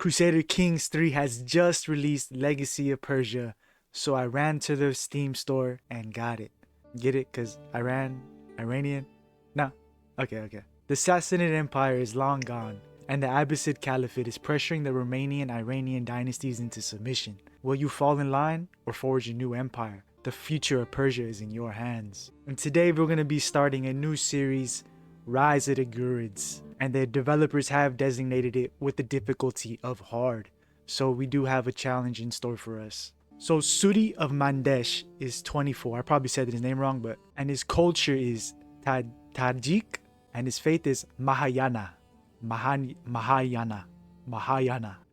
Crusader Kings 3 has just released Legacy of Persia, so I ran to the Steam store and got it. Get it? Cause Iranian? No. Okay. The Sassanid Empire is long gone, and the Abbasid Caliphate is pressuring the Romanian Iranian dynasties into submission. Will you fall in line or forge a new empire? The future of Persia is in your hands. And today we're going to be starting a new series, Rise of the Ghurids, and the developers have designated it with the difficulty of hard. So we do have a challenge in store for us. So Suri of Mandesh is 24. I probably said his name wrong, and his culture is Tajik, and his faith is Mahayana. Mahayana.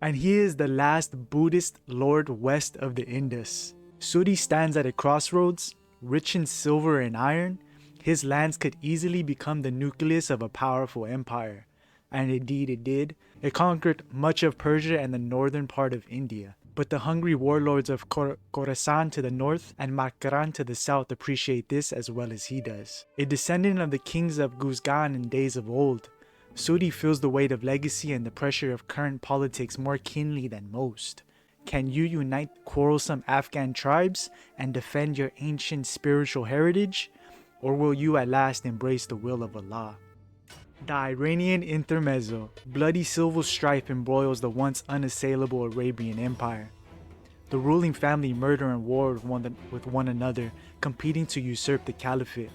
And he is the last Buddhist lord west of the Indus. Suri stands at a crossroads, rich in silver and iron. His lands could easily become the nucleus of a powerful empire. And indeed it did. It conquered much of Persia and the northern part of India. But the hungry warlords of Khorasan to the north and Makran to the south appreciate this as well as he does. A descendant of the kings of Guzgan in days of old, Suri feels the weight of legacy and the pressure of current politics more keenly than most. Can you unite quarrelsome Afghan tribes and defend your ancient spiritual heritage? Or will you at last embrace the will of Allah? The Iranian Intermezzo. Bloody civil strife embroils the once unassailable Arabian Empire. The ruling family murder and war with one another, competing to usurp the caliphate.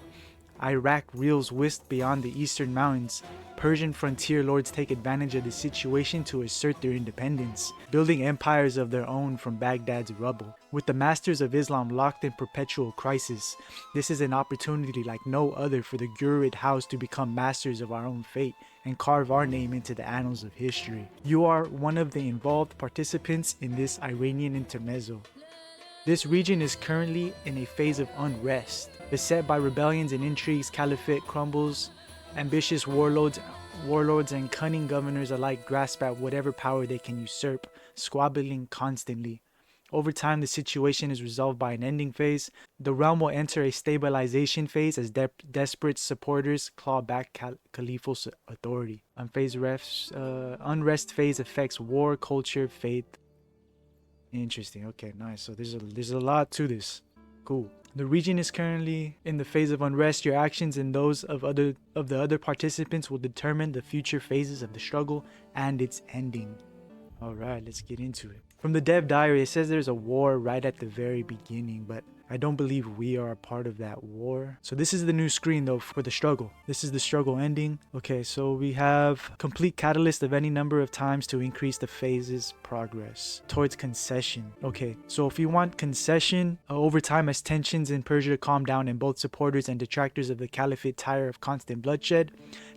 Iraq reels whisked beyond the eastern mountains. Persian frontier lords take advantage of the situation to assert their independence, building empires of their own from Baghdad's rubble. With the masters of Islam locked in perpetual crisis, this is an opportunity like no other for the Ghurid house to become masters of our own fate and carve our name into the annals of history. You are one of the involved participants in this Iranian intermezzo. This region is currently in a phase of unrest. Beset by rebellions and intrigues, caliphate crumbles. Ambitious warlords and cunning governors alike grasp at whatever power they can usurp, squabbling constantly. Over time, the situation is resolved by an ending phase. The realm will enter a stabilization phase as desperate supporters claw back caliphal authority. Unrest phase affects war, culture, faith. Interesting. Okay, nice. So there's a lot to this. Cool. The region is currently in the phase of unrest. Your actions and those of the other participants will determine the future phases of the struggle and its ending. Alright, let's get into it. From the dev diary, it says there's a war right at the very beginning, but I don't believe we are a part of that war. So this is the new screen though for the struggle. This is the struggle ending. Okay, so we have complete catalyst of any number of times to increase the phase's progress towards concession. Okay, so if you want concession, over time as tensions in Persia calm down and both supporters and detractors of the caliphate tire of constant bloodshed,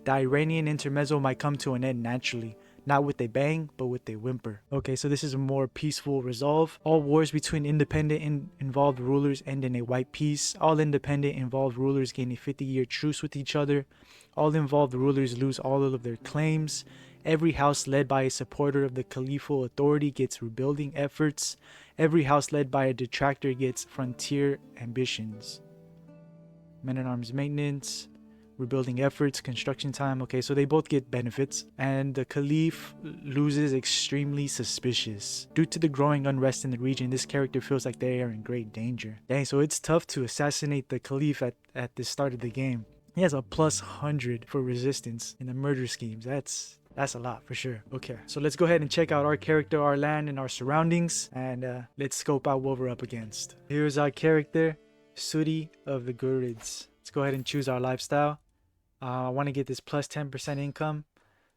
the Iranian intermezzo might come to an end naturally. Not with a bang, but with a whimper. Okay, so this is a more peaceful resolve. All wars between independent and involved rulers end in a white peace. All independent involved rulers gain a 50-year truce with each other. All involved rulers lose all of their claims. Every house led by a supporter of the caliphal authority gets rebuilding efforts. Every house led by a detractor gets frontier ambitions. Men-at-arms maintenance. Rebuilding efforts, construction time. Okay, so they both get benefits, and the caliph loses extremely suspicious. Due to the growing unrest in the region, this character feels like they are in great danger. Dang, so it's tough to assassinate the caliph at the start of the game. He has a plus 100 for resistance in the murder schemes. That's a lot for sure. Okay, so let's go ahead and check out our character, our land, and our surroundings, and let's scope out what we're up against. Here's our character, Suri of the Ghurids. Let's go ahead and choose our lifestyle. I want to get this plus 10% income.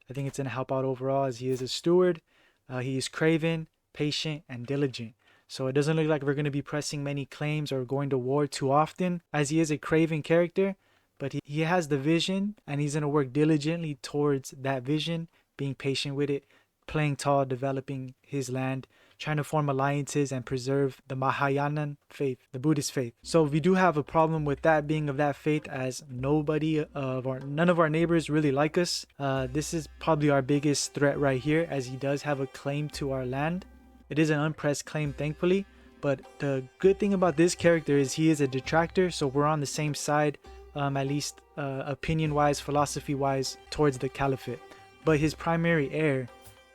I think it's going to help out overall as he is a steward. He is craven, patient, and diligent. So it doesn't look like we're going to be pressing many claims or going to war too often, as he is a craven character. But he has the vision, and he's going to work diligently towards that vision, being patient with it, playing tall, developing his land, trying to form alliances and preserve the Mahayana faith, the Buddhist faith. So we do have a problem with that being of that faith, as none of our neighbors really like us. This is probably our biggest threat right here, as he does have a claim to our land. It is an unpressed claim, thankfully, but the good thing about this character is he is a detractor, so we're on the same side, at least opinion wise, philosophy wise, towards the caliphate. But his primary heir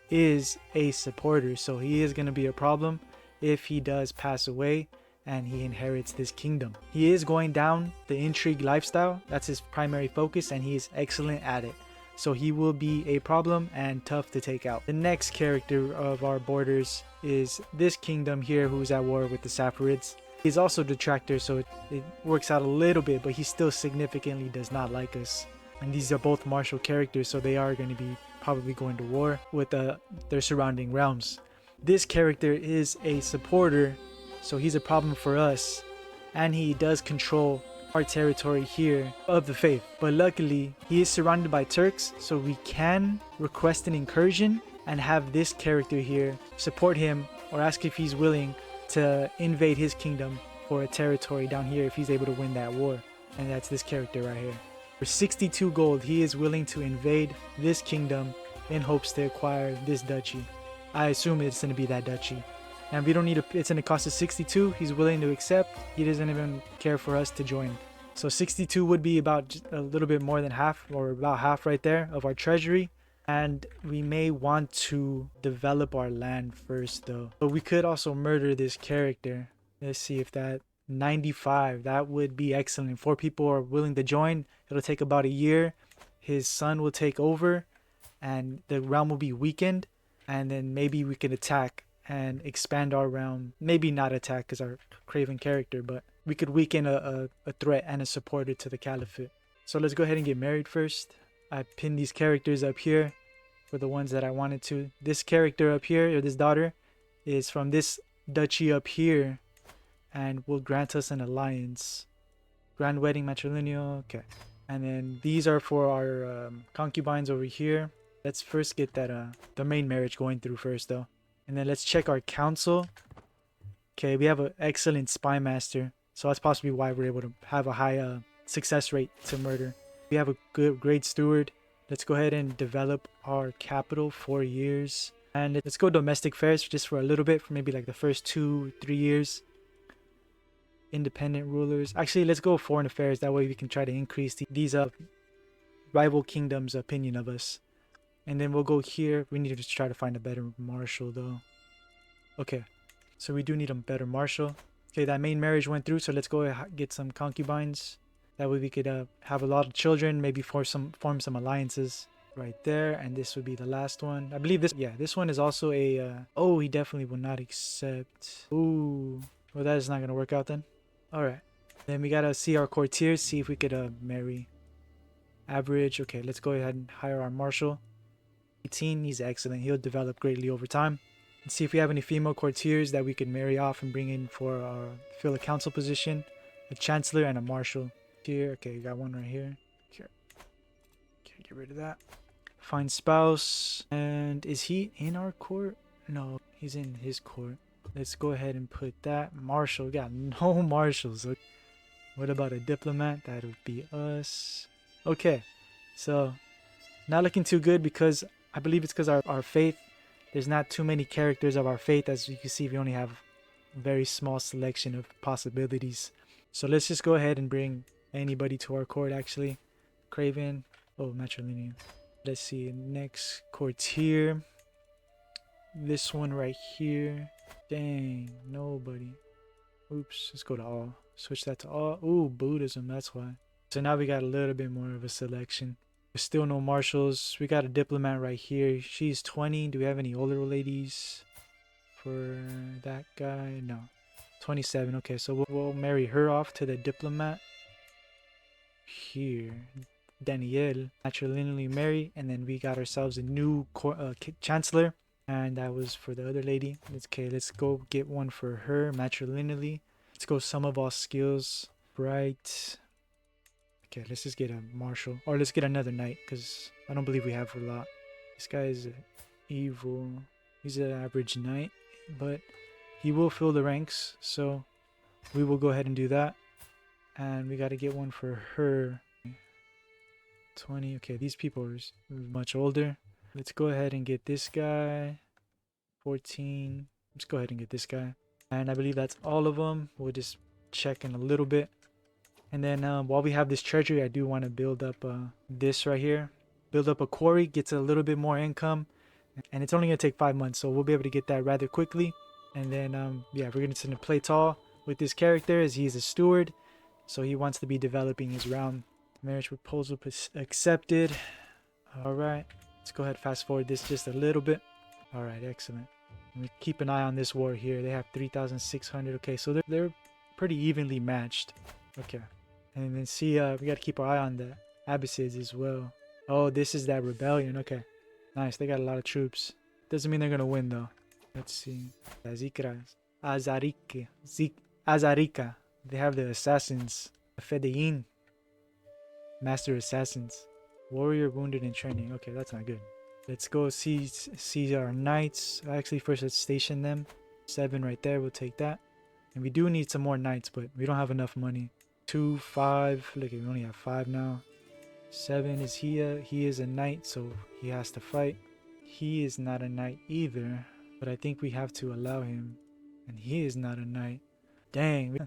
is a supporter, so he is going to be a problem if he does pass away and he inherits this kingdom. He is going down the intrigue lifestyle. That's his primary focus, and he is excellent at it. So he will be a problem and tough to take out. The next character of our borders is this kingdom here, who's at war with the Saffarids. He's also detractor, so it works out a little bit, but he still significantly does not like us. And these are both martial characters, so they are going to be probably going to war with their surrounding realms. This character is a supporter, so he's a problem for us, and he does control our territory here of the faith. But luckily, he is surrounded by Turks, so we can request an incursion and have this character here support him, or ask if he's willing to invade his kingdom for a territory down here if he's able to win that war. And that's this character right here. For 62 gold, he is willing to invade this kingdom in hopes to acquire this duchy. I assume it's going to be that duchy. And we don't need it's going to cost us 62. He's willing to accept. He doesn't even care for us to join. So 62 would be about a little bit more than half, or about half right there, of our treasury. And we may want to develop our land first though. But we could also murder this character. Let's see if that 95, that would be excellent. 4 people are willing to join. It'll take about a year. His son will take over and the realm will be weakened, and then maybe we can attack and expand our realm. Maybe not attack because our craven character, but we could weaken a threat and a supporter to the caliphate. So let's go ahead and get married first. I pinned these characters up here for the ones that I wanted to. This character up here, or this daughter, is from this duchy up here and will grant us an alliance. Grand wedding matrilineal. Okay. And then these are for our concubines over here. Let's first get that the main marriage going through first though. And then let's check our council. Okay, we have an excellent spy master, so that's possibly why we're able to have a high success rate to murder. We have a great steward. Let's go ahead and develop our capital, 4 years. And let's go domestic fairs just for a little bit, for maybe like the first 2-3 years. Independent rulers. Actually, let's go foreign affairs. That way we can try to increase these rival kingdoms' opinion of us. And then we'll go here. We need to just try to find a better marshal though. Okay, so we do need a better marshal. Okay, that main marriage went through, so let's go get some concubines. That way we could have a lot of children, maybe form some alliances right there. And this would be the last one. I believe this one is also a oh, he definitely will not accept. Ooh, well, that is not gonna work out then. All right, then we gotta see our courtiers, see if we could marry. Average. Okay, let's go ahead and hire our marshal. 18, he's excellent. He'll develop greatly over time. Let's see if we have any female courtiers that we could marry off and bring in for fill a council position. A chancellor and a marshal. Here, okay, we got one right here. Here, okay, get rid of that. Find spouse. And is he in our court? No, he's in his court. Let's go ahead and put that. Marshal. We got no marshals. What about a diplomat? That would be us. Okay, so not looking too good, because I believe it's because our faith, there's not too many characters of our faith. As you can see, we only have a very small selection of possibilities. So let's just go ahead and bring anybody to our court actually. Craven. Oh, matrilineal. Let's see, next courtier. This one right here. Dang, nobody. Oops, let's go to all. Switch that to all. Ooh, Buddhism, that's why. So now we got a little bit more of a selection. There's still no marshals. We got a diplomat right here. She's 20. Do we have any older ladies for that guy? No. 27. Okay, so we'll marry her off to the diplomat. Here. Danielle. Matrilineally marry. And then we got ourselves a new chancellor. And that was for the other lady. Okay, let's go get one for her. Matrilineally. Let's go sum of all skills. Right. Okay, let's just get a marshal. Or let's get another knight, because I don't believe we have a lot. This guy is evil. He's an average knight, but he will fill the ranks. So we will go ahead and do that. And we got to get one for her. 20. Okay, these people are much older. Let's go ahead and get this guy. 14. Let's go ahead and get this guy. And I believe that's all of them. We'll just check in a little bit. And then while we have this treasury, I do want to build up this right here. Build up a quarry, gets a little bit more income. And it's only going to take 5 months, so we'll be able to get that rather quickly. And then, yeah, we're going to play tall with this character as he's a steward. So he wants to be developing his realm. Marriage proposal accepted. All right, let's go ahead fast forward this just a little bit. All right, excellent. We keep an eye on this war here. They have 3,600. Okay, so they're pretty evenly matched. Okay, and then see, we got to keep our eye on the Abbasids as well. Oh, this is that rebellion. Okay, nice. They got a lot of troops. Doesn't mean they're gonna win though. Let's see. Azarika. They have the assassins. Fedein. Master assassins. Warrior wounded in training. Okay, that's not good. Let's go see our knights. Actually, first let's station them. 7 right there. We'll take that. And we do need some more knights, but we don't have enough money. 2, 5. Look, we only have 5 now. 7 is here. He is a knight, so he has to fight. He is not a knight either, but I think we have to allow him. And he is not a knight. Dang.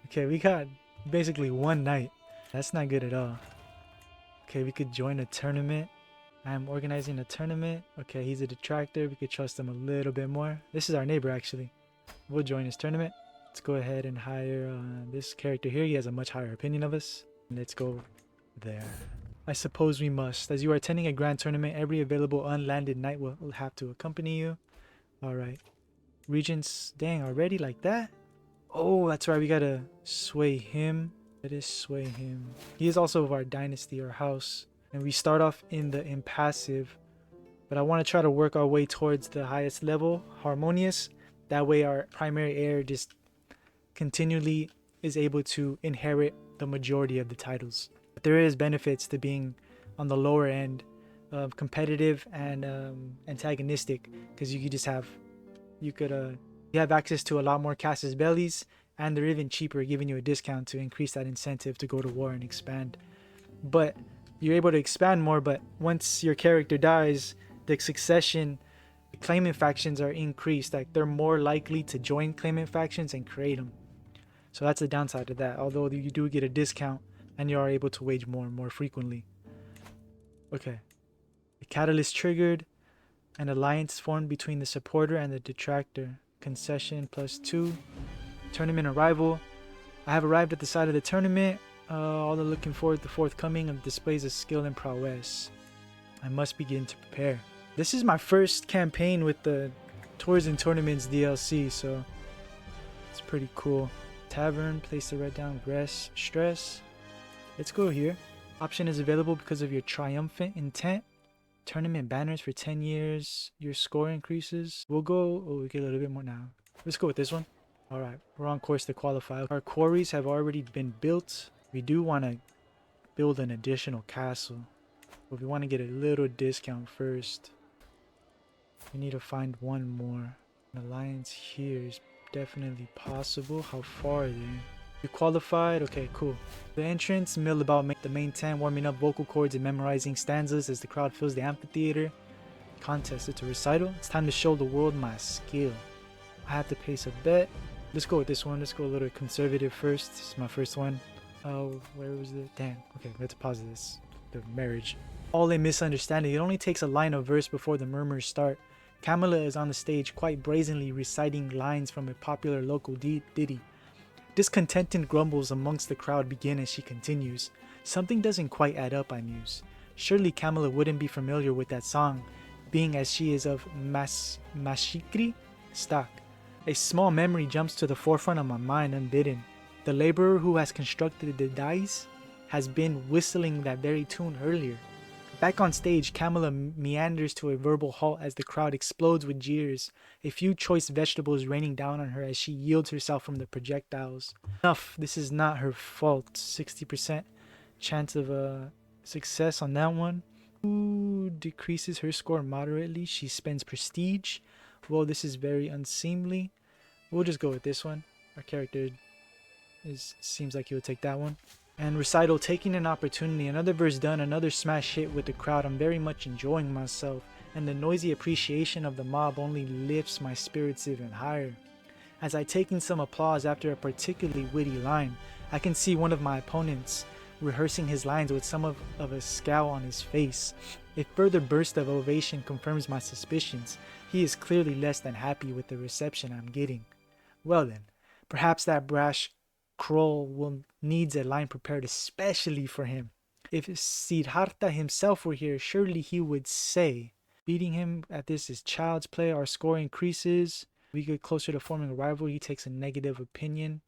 Okay, we got basically 1 knight. That's not good at all. Okay, we could join a tournament. I'm organizing a tournament. Okay, he's a detractor. We could trust him a little bit more. This is our neighbor, actually. We'll join his tournament. Let's go ahead and hire this character here. He has a much higher opinion of us. Let's go there. I suppose we must. As you are attending a grand tournament, every available unlanded knight will have to accompany you. Alright. Regents, dang, already like that? Oh, that's right. We gotta sway him. Let us sway him. He is also of our dynasty or house. And we start off in the impassive. But I want to try to work our way towards the highest level, harmonious. That way our primary heir just continually is able to inherit the majority of the titles. But there is benefits to being on the lower end of competitive and antagonistic, because you could just have you have access to a lot more casus bellis, and they're even cheaper, giving you a discount to increase that incentive to go to war and expand. But you're able to expand more, but once your character dies, the succession claimant factions are increased. Like, they're more likely to join claimant factions and create them. So that's the downside to that, although you do get a discount and you are able to wage more and more frequently. Okay, the catalyst triggered. An alliance formed between the supporter and the detractor. Concession +2. Tournament arrival. I have arrived at the site of the tournament. All are looking forward to forthcoming of displays of skill and prowess. I must begin to prepare. This is my first campaign with the Tours and Tournaments DLC, so it's pretty cool. Tavern, place the red down, stress. Let's go here. Option is available because of your triumphant intent. Tournament banners for 10 years. Your score increases. We'll go, we get a little bit more now. Let's go with this one. Alright, we're on course to qualify. Our quarries have already been built. We do want to build an additional castle, but we want to get a little discount first. We need to find one more. An alliance here is definitely possible. How far are they? You qualified? Okay, cool. The entrance, mill about the main tent, warming up vocal cords and memorizing stanzas as the crowd fills the amphitheater. Contest, it's a recital. It's time to show the world my skill. I have to place a bet. Let's go with this one. Let's go a little conservative first. This is my first one. Oh, where was it? Damn. Okay, let's pause this. The marriage. All a misunderstanding. It only takes a line of verse before the murmurs start. Camilla is on the stage quite brazenly reciting lines from a popular local ditty. Discontented grumbles amongst the crowd begin as she continues. Something doesn't quite add up, I muse. Surely Camilla wouldn't be familiar with that song, being as she is of Mashikri stock. A small memory jumps to the forefront of my mind unbidden. The laborer who has constructed the dais has been whistling that very tune earlier. Back on stage, Camilla meanders to a verbal halt as the crowd explodes with jeers, a few choice vegetables raining down on her as she yields herself from the projectiles. Enough, this is not her fault. 60% chance of success on that one. Who decreases her score moderately? She spends prestige. Well, this is very unseemly. We'll just go with this one. Our character seems like he'll take that one. And recital, taking an opportunity. Another verse done, another smash hit with the crowd. I'm very much enjoying myself, and the noisy appreciation of the mob only lifts my spirits even higher. As I take in some applause after a particularly witty line, I can see one of my opponents rehearsing his lines with some of a scowl on his face. A further burst of ovation confirms my suspicions. He is clearly less than happy with the reception I'm getting. Well then, perhaps that brash Kroll will needs a line prepared especially for him. If Siddhartha himself were here, surely he would say, beating him at this is child's play, our score increases. We get closer to forming a rival, he takes a negative opinion.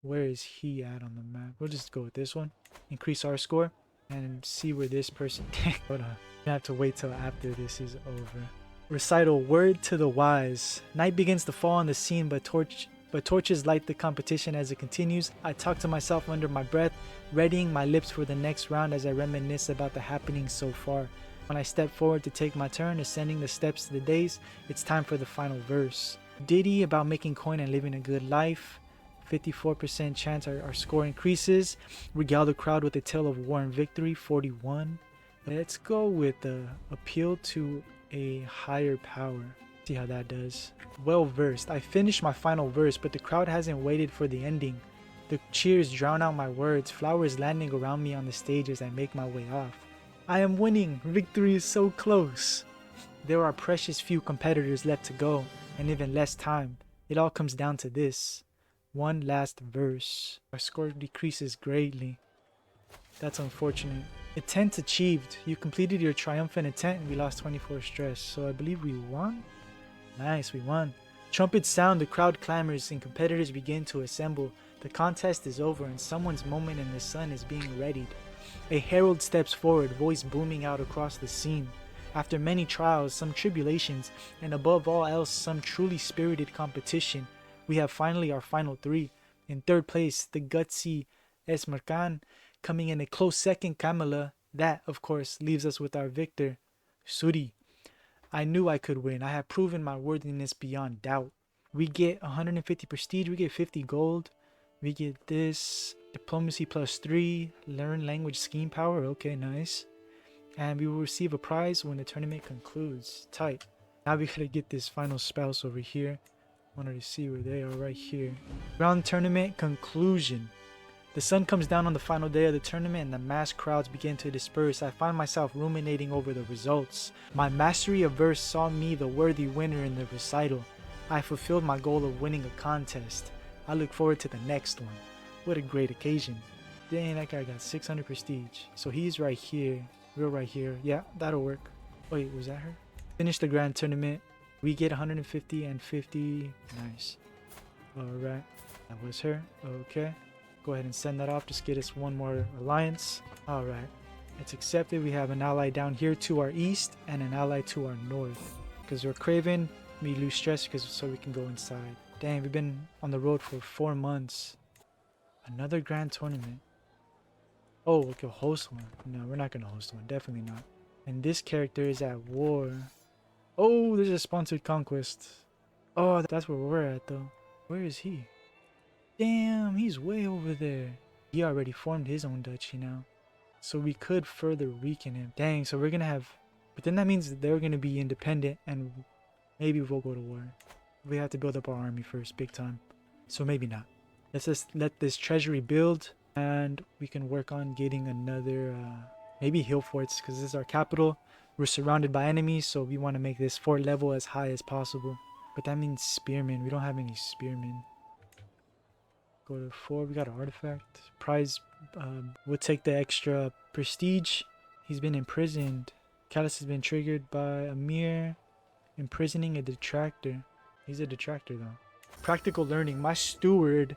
Where is he at on the map? We'll just go with this one. Increase our score and see where this person... Hold on. I have to wait till after this is over. Recital, word to the wise. Night begins to fall on the scene, but torches light the competition as it continues. I talk to myself under my breath, readying my lips for the next round as I reminisce about the happenings so far. When I step forward to take my turn, ascending the steps to the dais, it's time for the final verse. Ditty about making coin and living a good life. 54% chance our score increases. Regale the crowd with a tale of war and victory. 41. Let's go with the appeal to a higher power. See how that does. Well versed. I finished my final verse, but the crowd hasn't waited for the ending. The cheers drown out my words, flowers landing around me on the stage as I make my way off. I am winning. Victory is so close. There are precious few competitors left to go, and even less time. It all comes down to this. One last verse. Our score decreases greatly. That's unfortunate. Intent achieved. You completed your triumphant intent and we lost 24 stress. So I believe we won? Nice, we won. Trumpets sound, the crowd clamors, and competitors begin to assemble. The contest is over and someone's moment in the sun is being readied. A herald steps forward, voice booming out across the scene. After many trials, some tribulations, and above all else, some truly spirited competition, we have finally our final three. In third place, the gutsy Esmerkan, coming in a close second, Kamala. That, of course, leaves us with our victor, Suri. I knew I could win. I have proven my worthiness beyond doubt. We get 150 prestige, we get 50 gold. We get this, diplomacy +3, learn language scheme power, okay, nice. And we will receive a prize when the tournament concludes. Tight. Now we gotta get this final spouse over here. Wanted to see where they are right here. Round tournament conclusion. The sun comes down on the final day of the tournament and the massed crowds begin to disperse. I find myself ruminating over the results. My mastery of verse saw me the worthy winner in the recital. I fulfilled my goal of winning a contest. I look forward to the next one. What a great occasion. Dang, that guy got 600 prestige. So he's right here. We're right here. Yeah, that'll work. Wait, was that her? Finish the grand tournament. We get 150 and 50. Nice. Alright. That was her. Okay. Go ahead and send that off. Just get us one more alliance. Alright. It's accepted. We have an ally down here to our east and an ally to our north. Because we're craven, we lose stress so we can go inside. Dang, we've been on the road for 4 months. Another grand tournament. Oh, we could host one. No, we're not going to host one. Definitely not. And this character is at war. Oh, there's a sponsored conquest. Oh, that's where we're at though. Where is he? Damn, he's way over there. He already formed his own duchy now. So we could further weaken him. Dang, so we're going to have... But then that means that they're going to be independent and maybe we'll go to war. We have to build up our army first, big time. So maybe not. Let's just let this treasury build and we can work on getting another... maybe hill forts because this is our capital. We're surrounded by enemies, so we want to make this fort level as high as possible. But that means spearmen. We don't have any spearmen. Go to 4. We got an artifact. Prize. We'll take the extra prestige. He's been imprisoned. Callus has been triggered by Amir. Imprisoning a detractor. He's a detractor though. Practical learning. My steward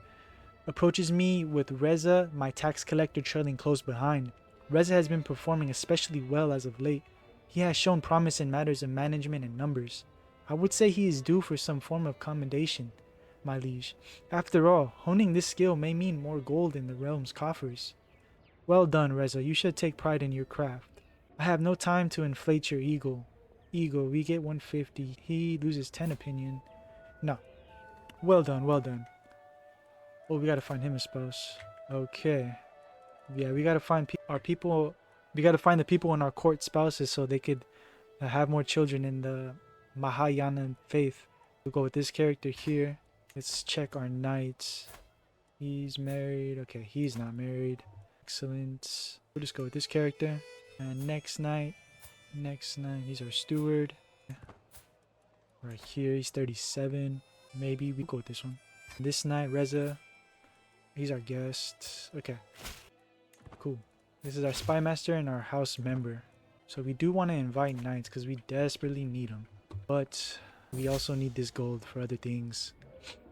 approaches me with Reza, my tax collector, trailing close behind. Reza has been performing especially well as of late. He has shown promise in matters of management and numbers. I would say he is due for some form of commendation, my liege. After all, honing this skill may mean more gold in the realm's coffers. Well done, Reza. You should take pride in your craft. I have no time to inflate your ego. We get 150. He loses 10 opinion. No. Well done, well done. Oh, we gotta find him a spouse. Okay. Yeah, we gotta find our people. We gotta find the people in our court spouses so they could have more children in the Mahayana faith. We'll go with this character here. Let's check our knights. He's married. Okay, he's not married. Excellent. We'll just go with this character. And next night, he's our steward. Right here, he's 37. Maybe we go with this one. This night, Reza, he's our guest. Okay, cool. This is our spy master and our house member. So we do want to invite knights because we desperately need them. But we also need this gold for other things.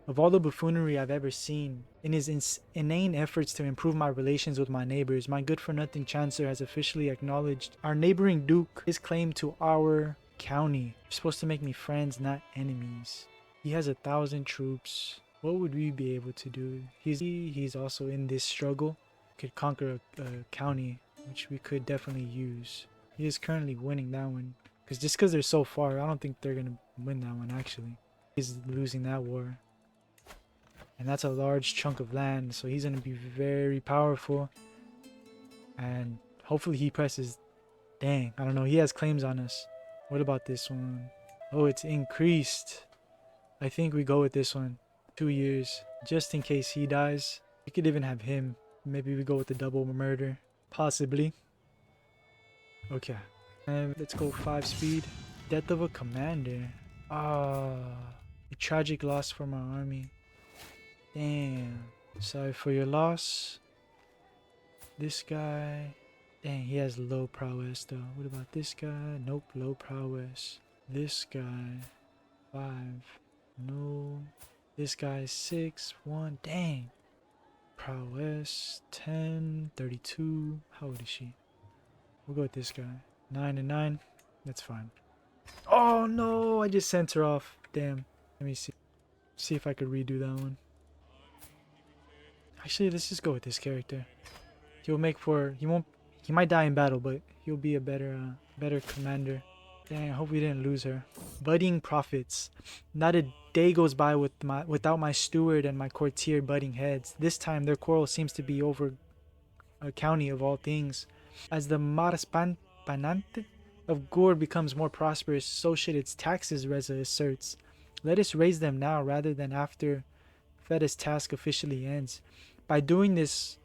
Of all the buffoonery I've ever seen, in his inane efforts to improve my relations with my neighbors, my good-for-nothing chancellor has officially acknowledged our neighboring duke his claim to our county. You're supposed to make me friends, not enemies. He has 1,000 troops. What would we be able to do? He's also in this struggle. Could conquer a county, which we could definitely use. He is currently winning that one. Just because they're so far, I don't think they're going to win that one, actually. He's losing that war. And that's a large chunk of land, so he's going to be very powerful. And hopefully he presses... Dang, I don't know, he has claims on us. What about this one? Oh, it's increased. I think we go with this one. 2 years, just in case he dies. We could even have him. Maybe we go with the double murder. Possibly. Okay. And let's go 5 speed. Death of a commander. A tragic loss for my army. Damn. Sorry for your loss. This guy. Dang, he has low prowess though. What about this guy? Nope, low prowess. This guy. 5. No. This guy 6. 1. Dang. Prowess 10. 32. How old is she? We'll go with this guy. 9 and 9. That's fine. Oh no! I just sent her off. Damn. Let me see. See if I could redo that one. Actually, let's just go with this character. He'll make for... He might die in battle, but he'll be a better commander. Dang, I hope we didn't lose her. Budding profits. Not a day goes by without my steward and my courtier butting heads. This time, their quarrel seems to be over a county of all things. As the Maraspanante of Gur becomes more prosperous, so should its taxes, Reza asserts. Let us raise them now rather than after Feda's task officially ends. Doing this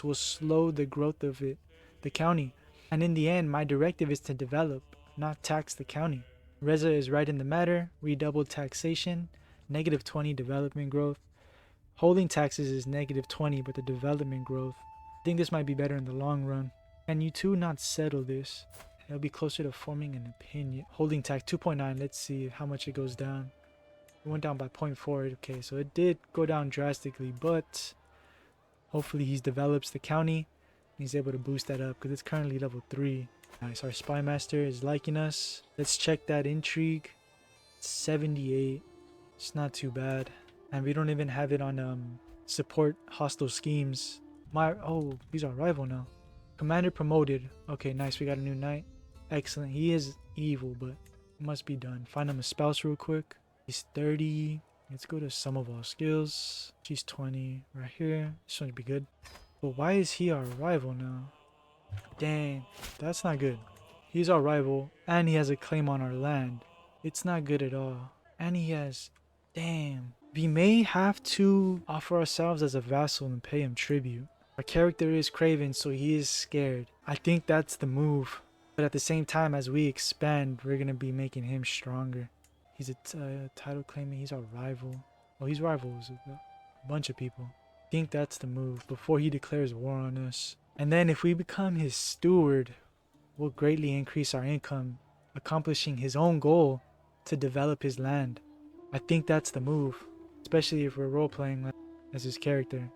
will slow the growth of the county. And in the end, my directive is to develop, not tax the county. Reza is right in the matter. Redoubled taxation, -20 development growth. Holding taxes is -20, but the development growth. I think this might be better in the long run. Can you two not settle this? It'll be closer to forming an opinion. Holding tax 2.9. Let's see how much it goes down. It went down by 0.4. Okay, so it did go down drastically, but hopefully he develops the county. He's able to boost that up because it's currently level 3. Nice, our spy master is liking us. Let's check that intrigue. 78. It's not too bad. And we don't even have it on support hostile schemes. Oh, he's our rival now. Commander promoted. Okay, nice. We got a new knight. Excellent. He is evil, but it must be done. Find him a spouse real quick. He's 30. Let's go to some of our skills. She's 20 right here. This one should be good. But why is he our rival now? Dang, that's not good. He's our rival and he has a claim on our land. It's not good at all. And he has... Damn. We may have to offer ourselves as a vassal and pay him tribute. Our character is craven, so he is scared. I think that's the move. But at the same time, as we expand, we're going to be making him stronger. He's a title claiming. He's our rival. Oh, he's rivals with a bunch of people. I think that's the move before he declares war on us. And then if we become his steward, we'll greatly increase our income, accomplishing his own goal to develop his land. I think that's the move, especially if we're role-playing as his character.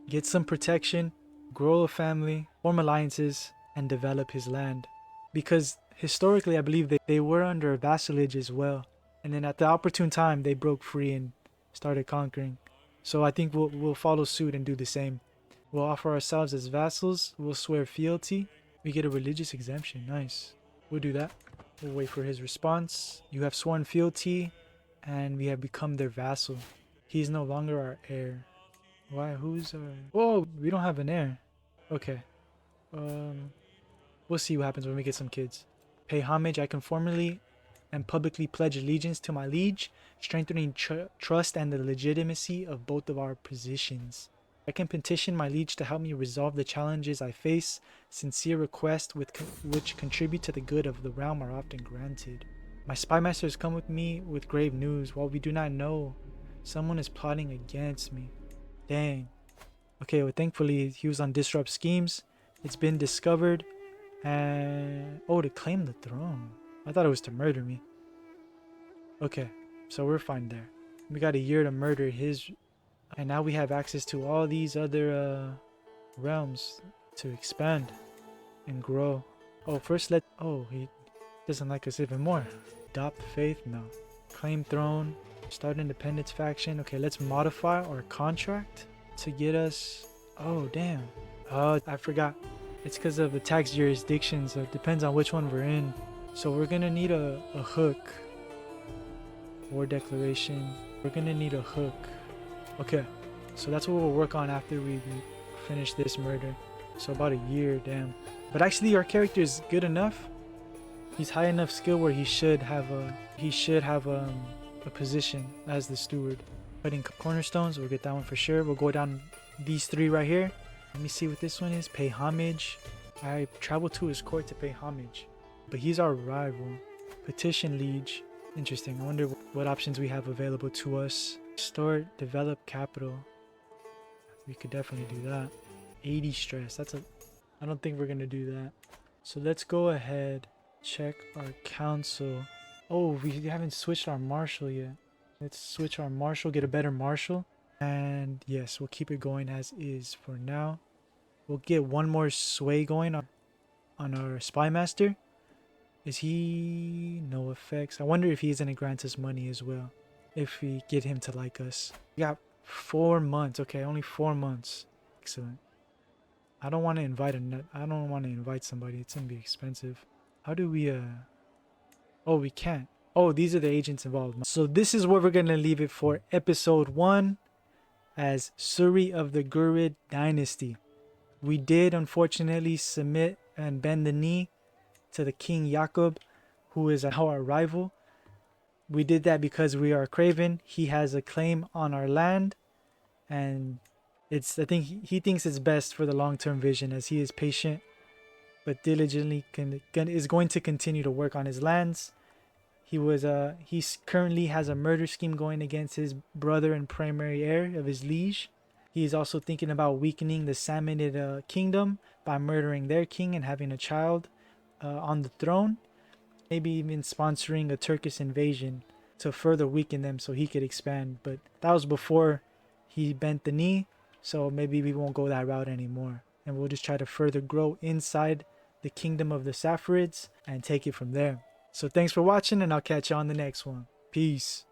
Get some protection, grow a family, form alliances, and develop his land. Because historically, I believe they were under vassalage as well. And then at the opportune time, they broke free and started conquering. So I think we'll follow suit and do the same. We'll offer ourselves as vassals. We'll swear fealty. We get a religious exemption. Nice. We'll do that. We'll wait for his response. You have sworn fealty, and we have become their vassal. He is no longer our heir. Why? Who's our... Oh, we don't have an heir. Okay. We'll see what happens when we get some kids. Pay homage. I can formally and publicly pledge allegiance to my liege, strengthening trust and the legitimacy of both of our positions. I can petition my liege to help me resolve the challenges I face. Sincere requests which contribute to the good of the realm are often granted. My spy masters come with me with grave news. While we do not know, someone is plotting against me. Dang. Okay, well, thankfully he was on disrupt schemes. It's been discovered. And oh, to claim the throne. I thought it was to murder me. Okay, so we're fine there. We got a year to murder his, and now we have access to all these other realms to expand and grow. Oh, first he doesn't like us even more. Adopt faith? No. Claim throne. Start independence faction. Okay, let's modify our contract to get us. Oh, damn. Oh, I forgot. It's because of the tax jurisdiction, so it depends on which one we're in. So we're gonna need a hook. War declaration. We're gonna need a hook. Okay, so that's what we'll work on after we finish this murder. So about a year, damn. But actually, our character is good enough. He's high enough skill where he should have a position as the steward. Cutting cornerstones, we'll get that one for sure. We'll go down these three right here. Let me see what this one is. Pay homage. I travel to his court to pay homage, but he's our rival. Petition liege. Interesting. I wonder what options we have available to us. Start, develop capital. We could definitely do that. 80 stress. I don't think we're gonna do that. So let's go ahead. Check our council. Oh, we haven't switched our marshal yet. Let's switch our marshal, get a better marshal. And yes, we'll keep it going as is for now. We'll get one more sway going on our spy master. Is he no effects? I wonder if he's gonna grant us money as well, if we get him to like us. We got 4 months. Okay, only 4 months. Excellent. I don't want to invite somebody. It's gonna be expensive. How do we oh, we can't. Oh, these are the agents involved. So this is where we're gonna leave it for episode 1 as Suri of the Ghurid dynasty. We did unfortunately submit and bend the knee to the King Yaqub, who is now our rival. We did that because we are craven. He has a claim on our land, and I think he thinks it's best for the long-term vision, as he is patient but diligently is going to continue to work on his lands. He currently has a murder scheme going against his brother and primary heir of his liege. He is also thinking about weakening the Samanid kingdom by murdering their king and having a child on the throne. Maybe even sponsoring a Turkish invasion to further weaken them so he could expand. But that was before he bent the knee, so maybe we won't go that route anymore. And we'll just try to further grow inside the kingdom of the Safarids and take it from there. So thanks for watching, and I'll catch you on the next one. Peace.